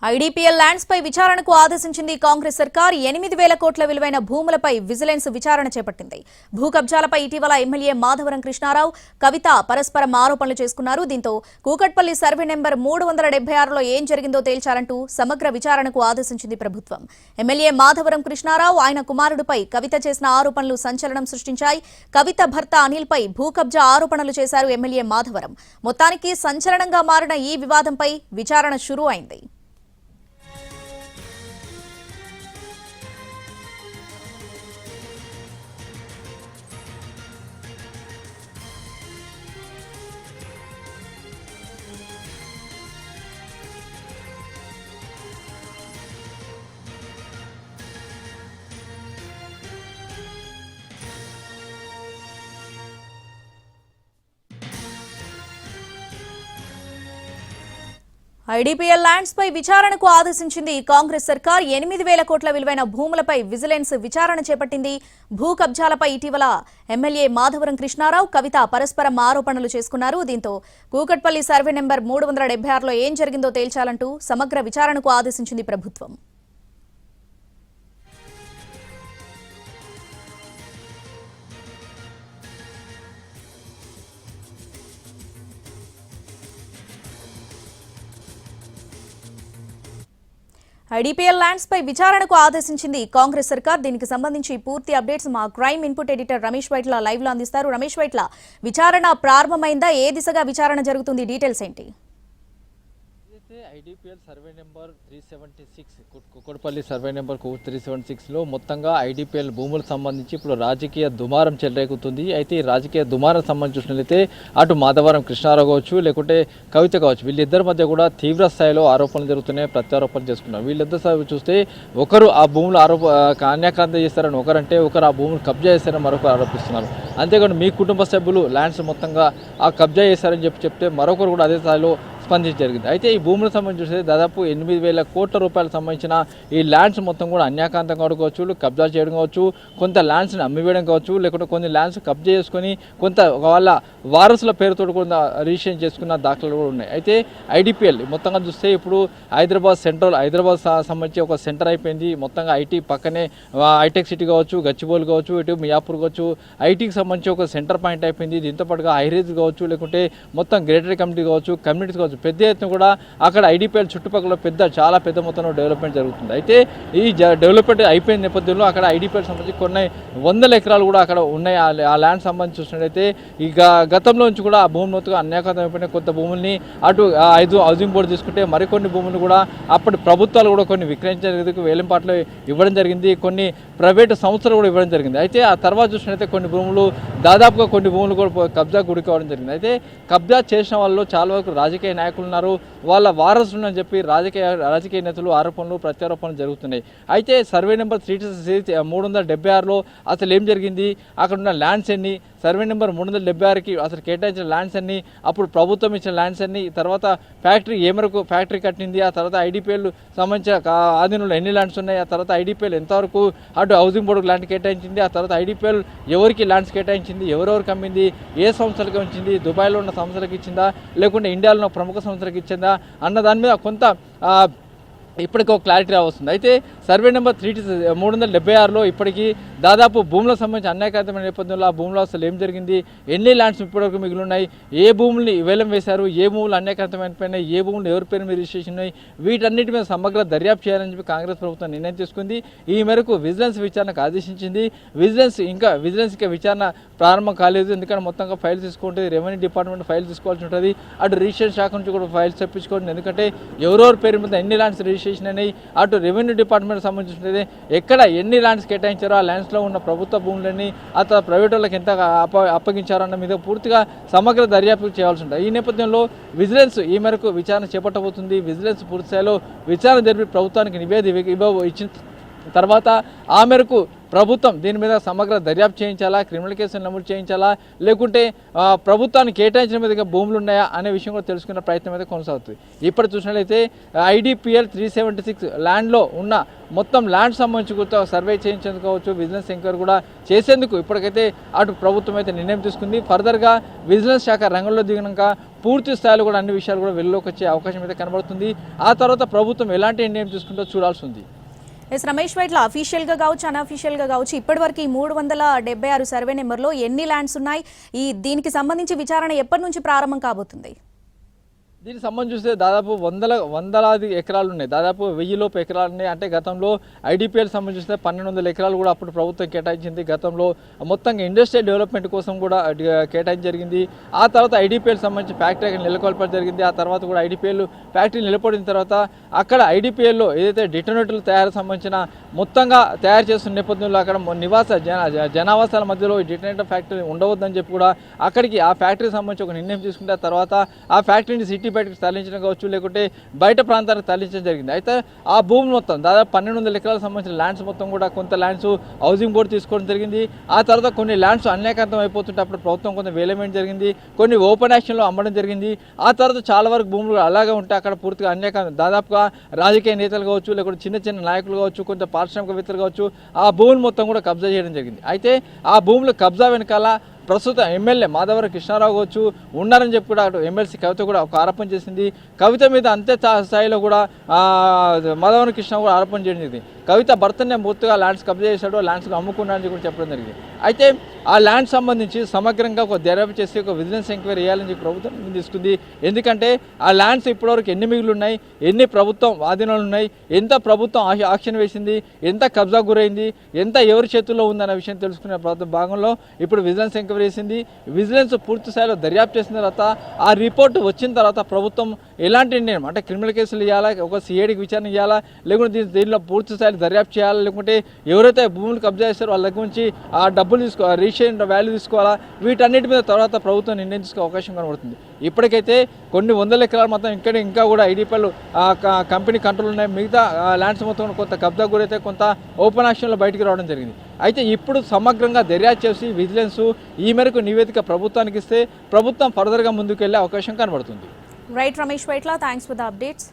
IDPL lands పై విచారణకు ఆదేశించింది కాంగ్రెస్ సర్కార్. 8,000 కోట్ల విలువైన భూములపై విజిలెన్స్ విచారణ చేపట్టింది. భూ కబ్జాలపై ఇటీవల ఎమ్మెల్యే మాధవరం కృష్ణారావు, కవిత పరస్పరం ఆరోపణలు చేసుకున్నారు. దీంతో కూకట్పల్లి సర్వే నెంబర్ 376లో ఏం జరిగిందో తేల్చాలంటూ సమగ్ర విచారణకు ఆదేశించింది ప్రభుత్వం. ఎమ్మెల్యే మాధవరం కృష్ణారావు, ఆయన కుమారుడిపై కవిత చేసిన ఆరోపణలు సంచలనం సృష్టించాయి. కవిత భర్త అనిల్ పై భూ కబ్జా ఆరోపణలు చేశారు ఎమ్మెల్యే మాధవరం. మొత్తానికి సంచలనంగా మారిన ఈ వివాదంపై విచారణ షురూ అయింది. ఐడీపీఎల్ ల్యాండ్స్ పై విచారణకు ఆదేశించింది కాంగ్రెస్ సర్కార్. 8,000 కోట్ల విలువైన భూములపై విజిలెన్స్ విచారణ చేపట్టింది. భూ కబ్జాలపై ఇటీవల ఎమ్మెల్యే మాధవరం కృష్ణారావు, కవిత పరస్పరం ఆరోపణలు చేసుకున్నారు. దీంతో కూకట్పల్లి సర్వే నెంబర్ 376లో ఏం జరిగిందో తేల్చాలంటూ సమగ్ర విచారణకు ఆదేశించింది ప్రభుత్వం. ఐడీపీఎల్ ల్యాండ్స్ పై విచారణకు ఆదేశించింది కాంగ్రెస్ సర్కార్. దీనికి సంబంధించి పూర్తి అప్డేట్స్ మా crime input editor Ramesh Vaitla live లో అందిస్తారు. రమేష్ వైట్ల, విచారణ ప్రారంభమైందా? ఏ దిశగా విచారణ జరుగుతుంది? డీటెయిల్స్ ఏంటి? IDPL survey number 376 Kukkadapalli survey number 376లో మొత్తంగా ఐడీపీఎల్ భూములకు సంబంధించి ఇప్పుడు రాజకీయ దుమారం చెలరేగుతుంది. అయితే ఈ రాజకీయ దుమారం సంబంధించినట్లయితే అటు మాధవరం కృష్ణారావు కావచ్చు, లేకుంటే కవిత కావచ్చు, వీళ్ళిద్దరి మధ్య కూడా తీవ్ర స్థాయిలో ఆరోపణలు జరుగుతున్నాయి, ప్రత్యారోపణలు చేసుకున్నారు. వీళ్ళిద్దరు చూస్తే ఒకరు ఆ భూములు అన్యాక్రాంత చేస్తారని ఒకరంటే, ఒకరు ఆ భూములు కబ్జా చేస్తారని మరొకరు ఆరోపిస్తున్నారు. అంతేకాదు మీ కుటుంబ సభ్యులు ల్యాండ్స్ మొత్తంగా ఆ కబ్జా చేశారని చెప్తే మరొకరు కూడా అదే స్థాయిలో స్పందించి జరిగింది. అయితే ఈ భూములకు సంబంధించి దాదాపు 8,000 కోట్ల రూపాయలకు సంబంధించిన ఈ ల్యాండ్స్ మొత్తం కూడా అన్యాకాంతంగా కావచ్చు, కబ్జా చేయడం కావచ్చు, కొంత ల్యాండ్స్ని అమ్మివేయడం కావచ్చు, లేకుంటే కొన్ని ల్యాండ్స్ కబ్జా చేసుకొని కొంత వాళ్ళ వారసుల పేరుతో కూడా రిజిస్ట్రేషన్ చేసుకున్న దాఖలు కూడా ఉన్నాయి. అయితే ఐడీపీఎల్ మొత్తంగా చూస్తే ఇప్పుడు హైదరాబాద్ సంబంధించి ఒక సెంటర్ అయిపోయింది. మొత్తంగా ఐటీ పక్కనే హైటెక్ సిటీ కావచ్చు, గచ్చిబౌలి కావచ్చు, ఇటు మియాపూర్ కావచ్చు, ఐటీకి సంబంధించి ఒక సెంటర్ పాయింట్ అయిపోయింది. దీంతో పాటుగా హైరేజ్ కావచ్చు, లేకుంటే మొత్తం గ్రేటర్ కమ్యూనిటీ కావచ్చు, కమ్యూనిటీస్ కావచ్చు, పెద్ద ఎత్తున కూడా అక్కడ ఐడీపీఎల్ చుట్టుపక్కల చాలా పెద్ద మొత్తంలో డెవలప్మెంట్ జరుగుతుంది. అయితే ఈ డెవలప్మెంట్ అయిపోయిన నేపథ్యంలో అక్కడ ఐడీపీఎల్ సంబంధించి కొన్ని వందల ఎకరాలు కూడా అక్కడ ఉన్నాయి. ఆ ల్యాండ్ సంబంధించి చూసినట్లయితే ఇక గతంలో నుంచి కూడా ఆ భూమి మొత్తం అన్యాకాంతం అయిపోయిన కొంత భూముల్ని అటు హౌసింగ్ బోర్డు తీసుకుంటే మరికొన్ని భూములు కూడా అప్పటి ప్రభుత్వాలు కూడా కొన్ని విక్రయించేందుకు వేలంపాట్లు ఇవ్వడం జరిగింది. కొన్ని ప్రైవేటు సంస్థలు కూడా ఇవ్వడం జరిగింది. అయితే ఆ తర్వాత చూసినట్లయితే కొన్ని భూములు దాదాపుగా కొన్ని భూములు కూడా కబ్జా గురి కావడం జరిగింది. అయితే కబ్జా చేసిన వాళ్ళు చాలా వరకు రాజకీయ నాయకులు ఉన్నారు, వాళ్ళ వారసులు అని చెప్పి రాజకీయ నేతలు ఆరోపణలు ప్రత్యారోపణలు జరుగుతున్నాయి. అయితే సర్వే నెంబర్ 376లో అసలు ఏం జరిగింది, అక్కడ ఉన్న ల్యాండ్స్ ఎన్ని, సర్వే నెంబర్ 376కి అసలు కేటాయించిన ల్యాండ్స్ అన్ని, అప్పుడు ప్రభుత్వం ఇచ్చిన ల్యాండ్స్ అన్ని, తర్వాత ఫ్యాక్టరీ ఏ మేరకు ఫ్యాక్టరీ కట్టింది, ఆ తర్వాత ఐడీపీఎల్ సంబంధించిన ఆధీనంలో ఎన్ని ల్యాండ్స్ ఉన్నాయి, ఆ తర్వాత ఐడీపీఎల్ ఎంతవరకు అటు హౌసింగ్ బోర్డుకు ల్యాండ్ కేటాయించింది, ఆ తర్వాత ఐడీపీఎల్ ఎవరికి ల్యాండ్స్ కేటాయించింది, ఎవరెవరికి అమ్మింది, ఏ సంస్థలకు ఇచ్చింది, దుబాయ్లో ఉన్న సంస్థలకు ఇచ్చిందా, లేకుంటే ఇండియాలో ఉన్న ప్రముఖ సంస్థలకు ఇచ్చిందా అన్న దాని మీద కొంత ఇప్పటికి ఒక క్లారిటీ రావస్తుంది. అయితే సర్వే నెంబర్ 376లో ఇప్పటికీ దాదాపు భూములకు సంబంధించి అన్యాయకరమైన నేపథ్యంలో ఆ భూములు అసలు ఏం జరిగింది, ఎన్ని ల్యాండ్స్ ఇప్పటివరకు మిగిలి ఉన్నాయి, ఏ భూముల్ని వేలం వేశారు, ఏ భూములు అన్యాయకరమైనపోయినాయి, ఏ భూములు ఎవరి పేరు మీద రిజిస్ట్రేషన్ ఉన్నాయి, వీటన్నిటి మీద సమగ్ర దర్యాప్తు చేయాలని చెప్పి కాంగ్రెస్ ప్రభుత్వం నిర్ణయం తీసుకుంది. ఈ మేరకు విజిలెన్స్ విచారణకు ఆదేశించింది. విజిలెన్స్ ఇంకా విచారణ ప్రారంభం కాలేదు. ఎందుకంటే మొత్తంగా ఫైల్ తీసుకుంటుంది, రెవెన్యూ డిపార్ట్మెంట్ ఫైల్ తీసుకోవాల్సి ఉంటుంది, అటు రిజిస్ట్రేషన్ శాఖ నుంచి కూడా ఫైల్స్ తెప్పించుకోండి. ఎందుకంటే ఎవరెవరి పేరు మీద ఎన్ని ల్యాండ్స్ రిజిస్ట్రేషన్ అయినాయి, అటు రెవెన్యూ డిపార్ట్మెంట్ సంబంధించినది ఎక్కడ ఎన్ని ల్యాండ్స్ కేటాయించారో, ఆ ల్యాండ్స్లో ఉన్న ప్రభుత్వ భూములన్నీ ఆ తర్వాత ప్రైవేట్ వాళ్ళకి ఎంత అప్పగించారన్న మీద పూర్తిగా సమగ్ర దర్యాప్తు చేయాల్సి ఉంటుంది. ఈ నేపథ్యంలో విజిలెన్స్ ఈ మేరకు విచారణ చేపట్టబోతుంది. విజిలెన్స్ పూర్తి స్థాయిలో విచారణ జరిపి ప్రభుత్వానికి నివేదిక ఇచ్చిన తర్వాత ఆ మేరకు ప్రభుత్వం దీని మీద సమగ్ర దర్యాప్తు చేయించాలా, క్రిమినల్ కేసులు నమోదు చేయించాలా, లేకుంటే ప్రభుత్వానికి కేటాయించిన మీదుగా భూములు ఉన్నాయా అనే విషయం కూడా తెలుసుకునే ప్రయత్నం అయితే కొనసాగుతుంది. ఇప్పుడు చూసినట్లయితే IDPL 376 ల్యాండ్లో ఉన్న మొత్తం ల్యాండ్ సంబంధించి కూడా సర్వే చేయించేందుకు కావచ్చు, విజిలెన్స్ ఎంక్వైరీ కూడా చేసేందుకు ఇప్పటికైతే అటు ప్రభుత్వం అయితే నిర్ణయం తీసుకుంది. ఫర్దర్గా విజిలెన్స్ శాఖ రంగంలో దిగినాక పూర్తి స్థాయిలో కూడా అన్ని విషయాలు కూడా వెలుగులోకి వచ్చే అవకాశం అయితే కనబడుతుంది. ఆ తర్వాత ప్రభుత్వం ఎలాంటి నిర్ణయం తీసుకుంటో చూడాల్సి ఉంది. ఎస్ రమేష్ వైట్ల అఫీషియల్గా కావచ్చు, అన్అఫీషియల్గా కావచ్చు, ఇప్పటివరకు ఈ 376 సర్వే నెంబర్లో ఎన్ని ల్యాండ్స్ ఉన్నాయి, దీనికి సంబంధించి విచారణ ఎప్పటి నుంచి ప్రారంభం కాబోతుంది? దీనికి సంబంధించి చూస్తే దాదాపు వందలాది ఎకరాలు ఉన్నాయి, దాదాపు 1000 లోపు ఎకరాలు ఉన్నాయి. అంటే గతంలో IDPL సంబంధించి చూస్తే 1200 ఎకరాలు కూడా అప్పుడు ప్రభుత్వం కేటాయించింది. గతంలో మొత్తంగా ఇండస్ట్రియల్ డెవలప్మెంట్ కోసం కూడా కేటాయించి జరిగింది. ఆ తర్వాత IDPL సంబంధించి ఫ్యాక్టరీ నెలకొల్పడం జరిగింది. ఆ తర్వాత కూడా IDPL ఫ్యాక్టరీ నిలబడిన తర్వాత అక్కడ IDPLలో ఏదైతే డిటోనేటర్లు తయారు సంబంధించిన మొత్తంగా తయారు చేస్తున్న నేపథ్యంలో అక్కడ జనావాసాల మధ్యలో ఈ డిటోనేటర్ ఫ్యాక్టరీ ఉండవద్దని చెప్పి కూడా అక్కడికి ఆ ఫ్యాక్టరీకి సంబంధించి ఒక నిర్ణయం తీసుకుంటే ఆ తర్వాత ఆ ఫ్యాక్టరీని సిటీ బయటకు తరలించడం కావచ్చు, లేకుంటే బయట ప్రాంతానికి తరలించడం జరిగింది. అయితే ఆ భూమి మొత్తం దాదాపు 1200 ఎకరాలకు సంబంధించిన ల్యాండ్స్ మొత్తం కూడా కొంత ల్యాండ్స్ హౌసింగ్ బోర్డు తీసుకోవడం జరిగింది. ఆ తర్వాత కొన్ని ల్యాండ్స్ అన్యాక్రాంతం అయిపోతుంటే అప్పుడు ప్రభుత్వం కొంత వేలమేయడం జరిగింది, కొన్ని ఓపెన్ యాక్షన్లో అమ్మడం జరిగింది. ఆ తర్వాత చాలా వరకు భూములు అలాగే ఉంటే అక్కడ పూర్తిగా అన్యాక్రాంతం దాదాపుగా రాజకీయ నేతలు కావచ్చు, లేకుంటే చిన్న చిన్న నాయకులు కావచ్చు, కొంత పారిశ్రామికవేత్తలు కావచ్చు, ఆ భూములు మొత్తం కూడా కబ్జా చేయడం జరిగింది. అయితే ఆ భూములు కబ్జా వెనకాల ప్రస్తుత ఎమ్మెల్యే మాధవరం కృష్ణారావు కావచ్చు ఉన్నారని చెప్పి కూడా అటు ఎమ్మెల్సీ కవిత కూడా ఒక ఆరోపణ చేసింది. కవిత మీద అంతే స్థాయిలో కూడా మాధవరం కృష్ణ కూడా ఆరోపణ చేయడం జరిగింది. కవిత భర్తనే పూర్తిగా ల్యాండ్స్ కబ్జా చేశాడు, ల్యాండ్స్ అమ్ముకున్నాడని కూడా చెప్పడం జరిగింది. అయితే ఆ ల్యాండ్ సంబంధించి సమగ్రంగా ఒక దర్యాప్తు చేసి ఒక విజిలెన్స్ ఎంక్వైరీ చేయాలని చెప్పి ప్రభుత్వం తీసుకుంది. ఎందుకంటే ఆ ల్యాండ్స్ ఇప్పటివరకు ఎన్ని మిగులు ఉన్నాయి, ఎన్ని ప్రభుత్వం ఆధీనాలు ఉన్నాయి, ఎంత ప్రభుత్వం ఆక్షన్ వేసింది, ఎంత కబ్జా గురైంది, ఎంత ఎవరి చేతుల్లో ఉందన్న విషయం తెలుసుకునే భాగంలో ఇప్పుడు విజిలెన్స్ ఎంక్వైరీ చేసింది. విజిలెన్స్ పూర్తి స్థాయిలో దర్యాప్తు చేసిన తర్వాత ఆ రిపోర్ట్ వచ్చిన తర్వాత ప్రభుత్వం ఎలాంటి నిర్ణయం అంటే క్రిమినల్ కేసులు ఇవ్వాలా, ఒక CIDకి విచారణ ఇవ్వాలా, లేకుంటే దీనిలో పూర్తి స్థాయిలో దర్యాప్తు చేయాలా, లేకుంటే ఎవరైతే భూములు కబ్జా చేస్తారో వాళ్ళ దగ్గర నుంచి ఆ డబ్బులు రిజిస్ట్రేషన్ వాల్యూ తీసుకోవాలా, వీటన్నిటి మీద తర్వాత ప్రభుత్వం నిర్ణయం తీసుకునే అవకాశం కనబడుతుంది. ఇప్పటికైతే కొన్ని వందల ఎకరాలు మొత్తం ఇంకా కూడా IDPL కంపెనీ కంట్రోల్ ఉన్నాయి. మిగతా ల్యాండ్స్ మొత్తం కొంత కబ్జా గురైతే కొంత ఓపెన్ యాక్షన్లో బయటికి రావడం జరిగింది. అయితే ఇప్పుడు సమగ్రంగా దర్యాప్తు చేసి విజిలెన్స్ ఈ మేరకు నివేదిక ప్రభుత్వానికి ఇస్తే ప్రభుత్వం ఫర్దర్గా ముందుకు వెళ్ళే అవకాశం కనబడుతుంది. Right Ramesh Vaitla, thanks for the updates.